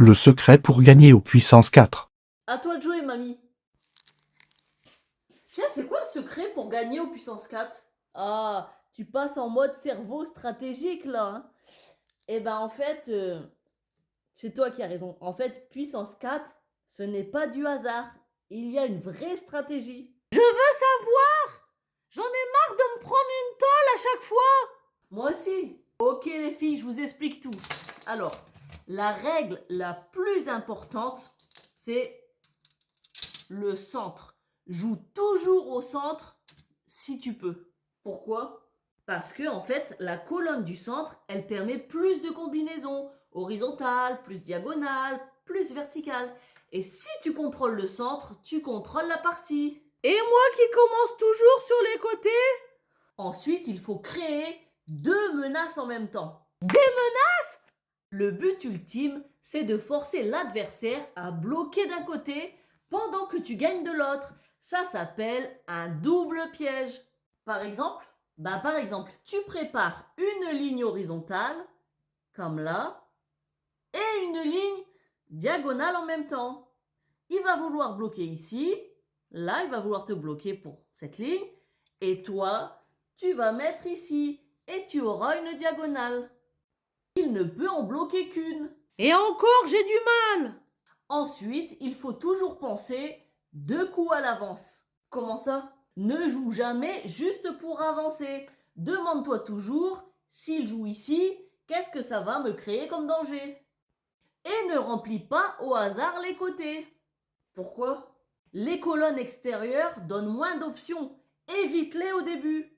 Le secret pour gagner au puissance 4. À toi de jouer, mamie. Tiens, c'est quoi le secret pour gagner au puissance 4? Ah, tu passes en mode cerveau stratégique là. Hein. Eh ben en fait, c'est toi qui as raison. En fait, puissance 4, ce n'est pas du hasard. Il y a une vraie stratégie. Je veux savoir! J'en ai marre de me prendre une tôle à chaque fois! Moi aussi. Ok les filles, je vous explique tout. Alors, la règle la plus importante, c'est le centre. Joue toujours au centre si tu peux. Pourquoi? Parce que en fait, la colonne du centre, elle permet plus de combinaisons horizontales, plus diagonales, plus verticales. Et si tu contrôles le centre, tu contrôles la partie. Et moi qui commence toujours sur les côtés? Ensuite, il faut créer 2 menaces en même temps. Des menaces? Le but ultime, c'est de forcer l'adversaire à bloquer d'un côté pendant que tu gagnes de l'autre. Ça s'appelle un double piège. Par exemple, tu prépares une ligne horizontale, comme là, et une ligne diagonale en même temps. Il va vouloir bloquer ici, là, il va vouloir te bloquer pour cette ligne, et toi, tu vas mettre ici, et tu auras une diagonale. Il ne peut en bloquer qu'une. Et encore, j'ai du mal. Ensuite, il faut toujours penser 2 coups à l'avance. Comment ça? Ne joue jamais juste pour avancer. Demande-toi toujours, s'il joue ici, qu'est-ce que ça va me créer comme danger? Et ne remplis pas au hasard les côtés. Pourquoi? Les colonnes extérieures donnent moins d'options. Évite-les au début.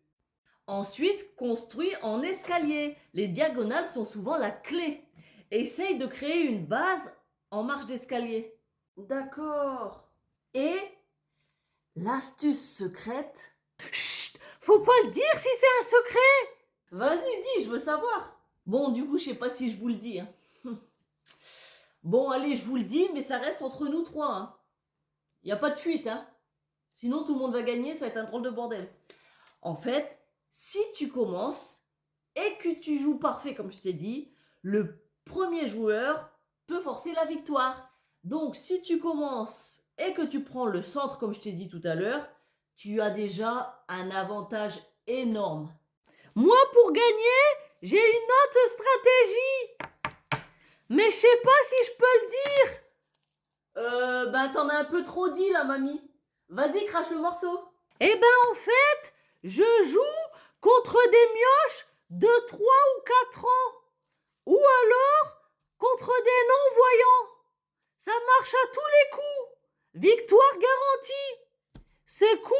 Ensuite, construis en escalier. Les diagonales sont souvent la clé. Essaye de créer une base en marche d'escalier. D'accord. Et l'astuce secrète? Chut, faut pas le dire si c'est un secret. Vas-y, dis, je veux savoir. Bon, du coup, je sais pas si je vous le dis. Hein. Bon, allez, je vous le dis, mais ça reste entre nous trois. Hein. Y a pas de fuite, hein. Sinon, tout le monde va gagner, ça va être un drôle de bordel. En fait, si tu commences et que tu joues parfait, comme je t'ai dit, le premier joueur peut forcer la victoire. Donc, si tu commences et que tu prends le centre, comme je t'ai dit tout à l'heure, tu as déjà un avantage énorme. Moi, pour gagner, j'ai une autre stratégie. Mais je sais pas si je peux le dire. T'en as un peu trop dit là, mamie. Vas-y, crache le morceau. Eh ben, en fait, je joue contre des mioches de 3 ou 4 ans. Ou alors contre des non-voyants. Ça marche à tous les coups. Victoire garantie. C'est cool